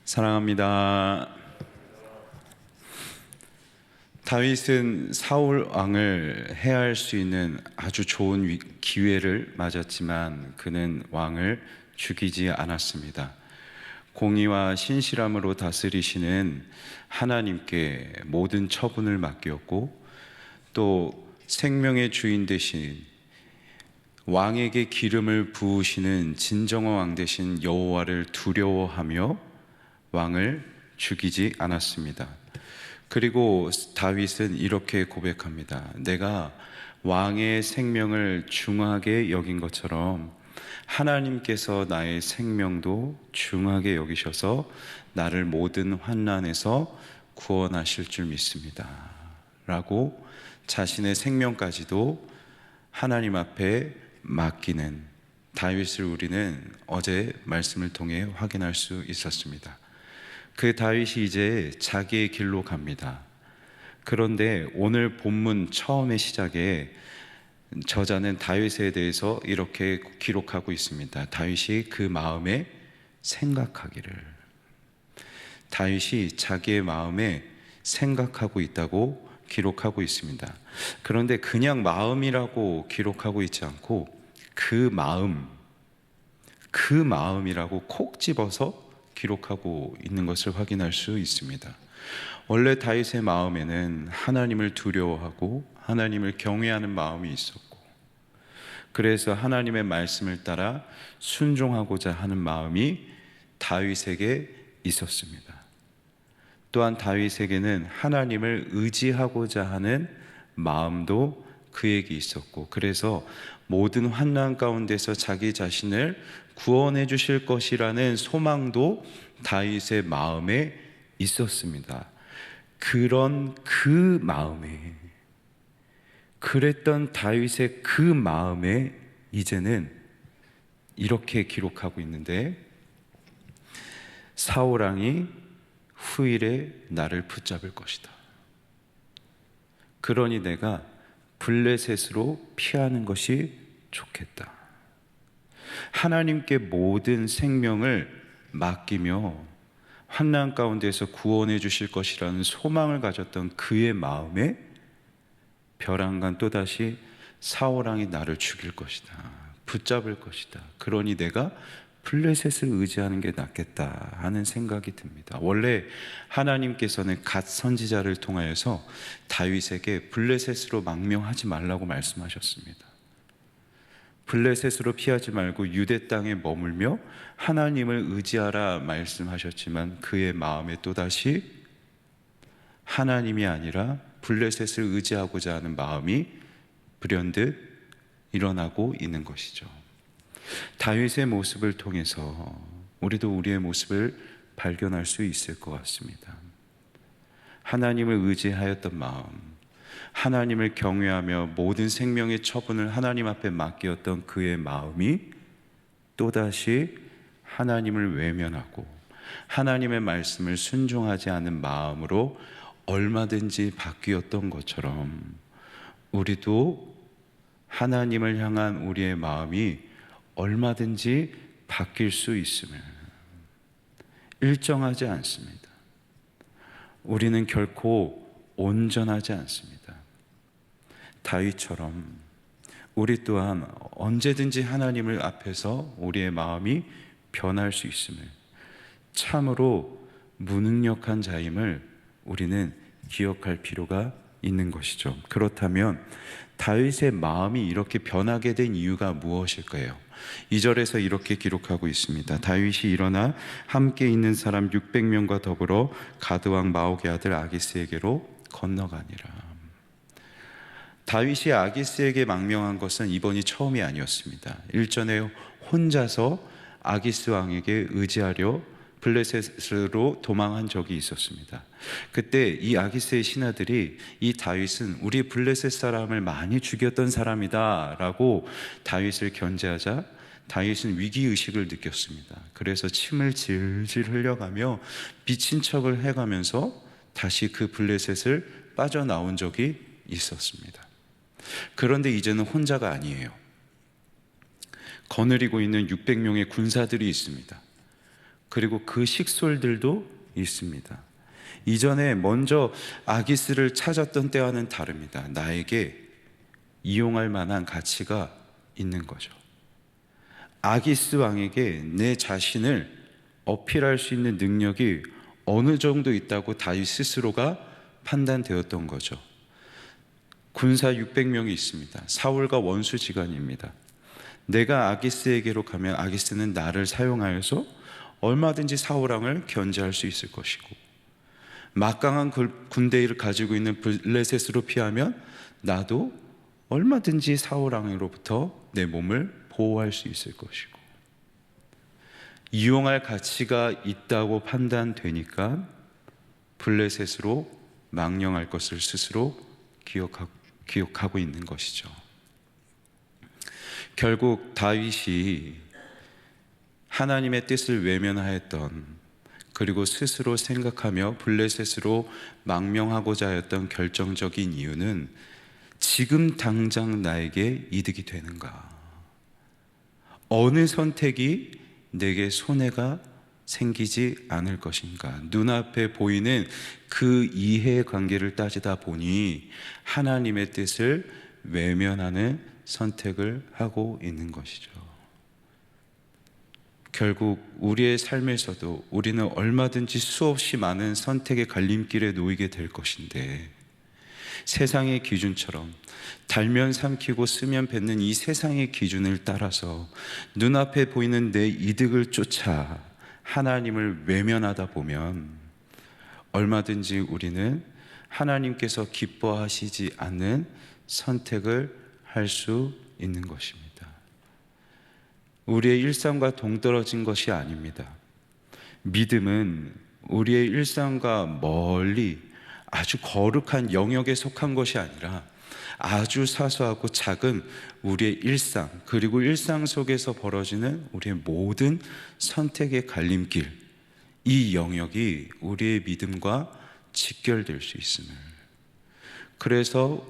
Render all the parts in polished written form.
사랑합니다. 다윗은 사울 왕을 해할 수 있는 아주 좋은 기회를 맞았지만 그는 왕을 죽이지 않았습니다. 공의와 신실함으로 다스리시는 하나님께 모든 처분을 맡겼고, 또 생명의 주인 되신 왕에게 기름을 부으시는 진정한 왕 되신 여호와를 두려워하며 왕을 죽이지 않았습니다. 그리고 다윗은 이렇게 고백합니다. 내가 왕의 생명을 중하게 여긴 것처럼 하나님께서 나의 생명도 중하게 여기셔서 나를 모든 환난에서 구원하실 줄 믿습니다 라고 자신의 생명까지도 하나님 앞에 맡기는 다윗을 우리는 어제 말씀을 통해 확인할 수 있었습니다. 그 다윗이 이제 자기의 길로 갑니다. 그런데 오늘 본문 처음의 시작에 저자는 다윗에 대해서 이렇게 기록하고 있습니다. 다윗이 그 마음에 생각하기를. 다윗이 자기의 마음에 생각하고 있다고 기록하고 있습니다. 그런데 그냥 마음이라고 기록하고 있지 않고 그 마음이라고 콕 집어서 기록하고 있는 것을 확인할 수 있습니다. 원래 다윗의 마음에는 하나님을 두려워하고 하나님을 경외하는 마음이 있었고, 그래서 하나님의 말씀을 따라 순종하고자 하는 마음이 다윗에게 있었습니다. 또한 다윗에게는 하나님을 의지하고자 하는 마음도 그에게 있었고, 그래서 모든 환난 가운데서 자기 자신을 구원해 주실 것이라는 소망도 다윗의 마음에 있었습니다. 그런 그 마음에, 그랬던 다윗의 그 마음에 이제는 이렇게 기록하고 있는데, 사울 왕이 후일에 나를 붙잡을 것이다. 그러니 내가 블레셋으로 피하는 것이 좋겠다. 하나님께 모든 생명을 맡기며 환난 가운데서 구원해 주실 것이라는 소망을 가졌던 그의 마음에 벼랑간 또다시 사울 왕이 나를 죽일 것이다, 붙잡을 것이다. 그러니 내가 블레셋을 의지하는 게 낫겠다 하는 생각이 듭니다. 원래 하나님께서는 갓 선지자를 통하여서 다윗에게 블레셋으로 망명하지 말라고 말씀하셨습니다. 블레셋으로 피하지 말고 유대 땅에 머물며 하나님을 의지하라 말씀하셨지만 그의 마음에 또다시 하나님이 아니라 블레셋을 의지하고자 하는 마음이 불현듯 일어나고 있는 것이죠. 다윗의 모습을 통해서 우리도 우리의 모습을 발견할 수 있을 것 같습니다. 하나님을 의지하였던 마음, 하나님을 경외하며 모든 생명의 처분을 하나님 앞에 맡겼던 그의 마음이 또다시 하나님을 외면하고 하나님의 말씀을 순종하지 않은 마음으로 얼마든지 바뀌었던 것처럼 우리도 하나님을 향한 우리의 마음이 얼마든지 바뀔 수 있음을, 일정하지 않습니다. 우리는 결코 온전하지 않습니다. 다윗처럼 우리 또한 언제든지 하나님을 앞에서 우리의 마음이 변할 수 있음을, 참으로 무능력한 자임을 우리는 기억할 필요가 있는 것이죠. 그렇다면 다윗의 마음이 이렇게 변하게 된 이유가 무엇일까요? 2절에서 이렇게 기록하고 있습니다. 다윗이 일어나 함께 있는 사람 600명과 더불어 가드왕 마옥의 아들 아기스에게로 건너가니라. 다윗이 아기스에게 망명한 것은 이번이 처음이 아니었습니다. 일전에 혼자서 아기스 왕에게 의지하려 블레셋으로 도망한 적이 있었습니다. 그때 이 아기스의 신하들이 이 다윗은 우리 블레셋 사람을 많이 죽였던 사람이다 라고 다윗을 견제하자 다윗은 위기의식을 느꼈습니다. 그래서 침을 질질 흘려가며 미친 척을 해가면서 다시 그 블레셋을 빠져나온 적이 있었습니다. 그런데 이제는 혼자가 아니에요. 거느리고 있는 600명의 군사들이 있습니다. 그리고 그 식솔들도 있습니다. 이전에 먼저 아기스를 찾았던 때와는 다릅니다. 나에게 이용할 만한 가치가 있는 거죠. 아기스 왕에게 내 자신을 어필할 수 있는 능력이 어느 정도 있다고 다윗 스스로가 판단되었던 거죠. 군사 600명이 있습니다. 사울과 원수지간입니다. 내가 아기스에게로 가면 아기스는 나를 사용하여서 얼마든지 사울 왕을 견제할 수 있을 것이고, 막강한 군대를 가지고 있는 블레셋으로 피하면 나도 얼마든지 사울 왕으로부터 내 몸을 보호할 수 있을 것이고, 이용할 가치가 있다고 판단되니까 블레셋으로 망령할 것을 스스로 기억하고 있는 것이죠. 결국 다윗이 하나님의 뜻을 외면하였던, 그리고 스스로 생각하며 블레셋으로 망명하고자 하였던 결정적인 이유는 지금 당장 나에게 이득이 되는가? 어느 선택이 내게 손해가 생기지 않을 것인가? 눈앞에 보이는 그 이해관계를 따지다 보니 하나님의 뜻을 외면하는 선택을 하고 있는 것이죠. 결국 우리의 삶에서도 우리는 얼마든지 수없이 많은 선택의 갈림길에 놓이게 될 것인데, 세상의 기준처럼 달면 삼키고 쓰면 뱉는 이 세상의 기준을 따라서 눈앞에 보이는 내 이득을 쫓아 하나님을 외면하다 보면 얼마든지 우리는 하나님께서 기뻐하시지 않는 선택을 할 수 있는 것입니다. 우리의 일상과 동떨어진 것이 아닙니다. 믿음은 우리의 일상과 멀리 아주 거룩한 영역에 속한 것이 아니라 아주 사소하고 작은 우리의 일상, 그리고 일상 속에서 벌어지는 우리의 모든 선택의 갈림길, 이 영역이 우리의 믿음과 직결될 수 있음을, 그래서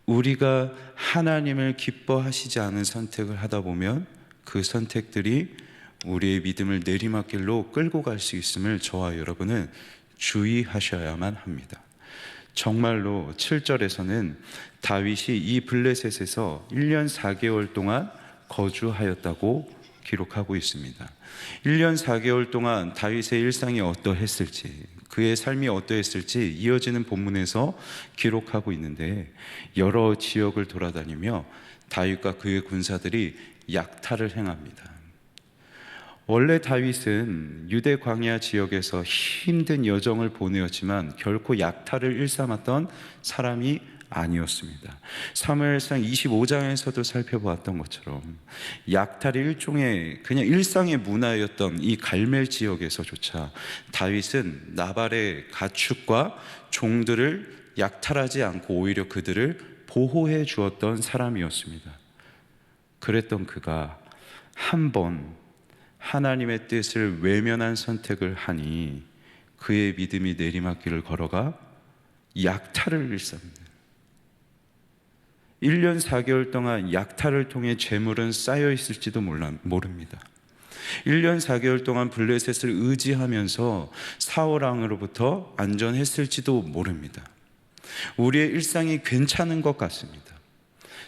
우리가 하나님을 기뻐하시지 않은 선택을 하다 보면 그 선택들이 우리의 믿음을 내리막길로 끌고 갈 수 있음을 저와 여러분은 주의하셔야만 합니다. 정말로 7절에서는 다윗이 이 블레셋에서 1년 4개월 동안 거주하였다고 기록하고 있습니다. 1년 4개월 동안 다윗의 일상이 어떠했을지, 그의 삶이 어떠했을지 이어지는 본문에서 기록하고 있는데, 여러 지역을 돌아다니며 다윗과 그의 군사들이 약탈을 행합니다. 원래 다윗은 유대 광야 지역에서 힘든 여정을 보내었지만 결코 약탈을 일삼았던 사람이 아니었습니다. 사무엘상 25장에서도 살펴보았던 것처럼 약탈이 일종의 그냥 일상의 문화였던 이 갈멜 지역에서조차 다윗은 나발의 가축과 종들을 약탈하지 않고 오히려 그들을 보호해 주었던 사람이었습니다. 그랬던 그가 한 번 하나님의 뜻을 외면한 선택을 하니 그의 믿음이 내리막길을 걸어가 약탈을 일삼는, 1년 4개월 동안 약탈을 통해 재물은 쌓여 있을지도 모릅니다. 1년 4개월 동안 블레셋을 의지하면서 사울 왕으로부터 안전했을지도 모릅니다. 우리의 일상이 괜찮은 것 같습니다.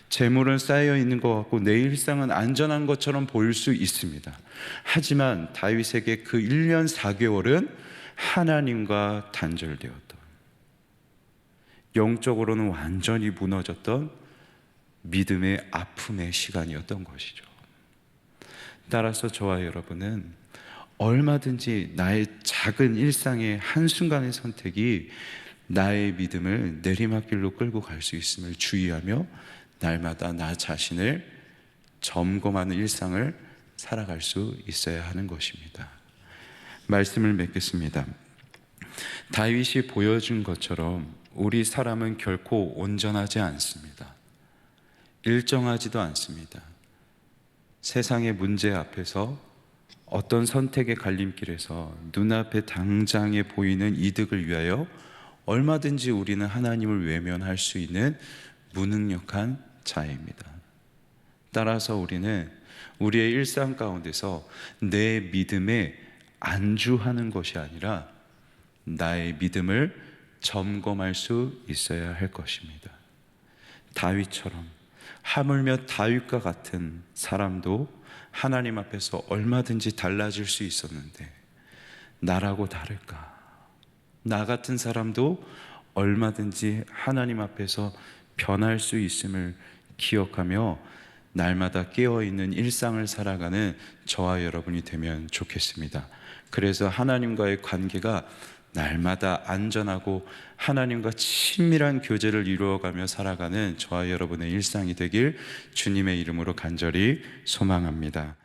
재물은 쌓여 있는 것 같고 내 일상은 안전한 것처럼 보일 수 있습니다. 하지만 다윗에게 그 1년 4개월은 하나님과 단절되었던, 영적으로는 완전히 무너졌던 믿음의 아픔의 시간이었던 것이죠. 따라서 저와 여러분은 얼마든지 나의 작은 일상의 한순간의 선택이 나의 믿음을 내리막길로 끌고 갈 수 있음을 주의하며 날마다 나 자신을 점검하는 일상을 살아갈 수 있어야 하는 것입니다. 말씀을 맺겠습니다. 다윗이 보여준 것처럼 우리 사람은 결코 온전하지 않습니다. 일정하지도 않습니다. 세상의 문제 앞에서, 어떤 선택의 갈림길에서 눈앞에 당장에 보이는 이득을 위하여 얼마든지 우리는 하나님을 외면할 수 있는 무능력한 자입니다. 따라서 우리는 우리의 일상 가운데서 내 믿음의 안주하는 것이 아니라 나의 믿음을 점검할 수 있어야 할 것입니다. 다윗처럼, 하물며 다윗과 같은 사람도 하나님 앞에서 얼마든지 달라질 수 있었는데 나라고 다를까? 나 같은 사람도 얼마든지 하나님 앞에서 변할 수 있음을 기억하며 날마다 깨어있는 일상을 살아가는 저와 여러분이 되면 좋겠습니다. 그래서 하나님과의 관계가 날마다 안전하고 하나님과 친밀한 교제를 이루어가며 살아가는 저와 여러분의 일상이 되길 주님의 이름으로 간절히 소망합니다.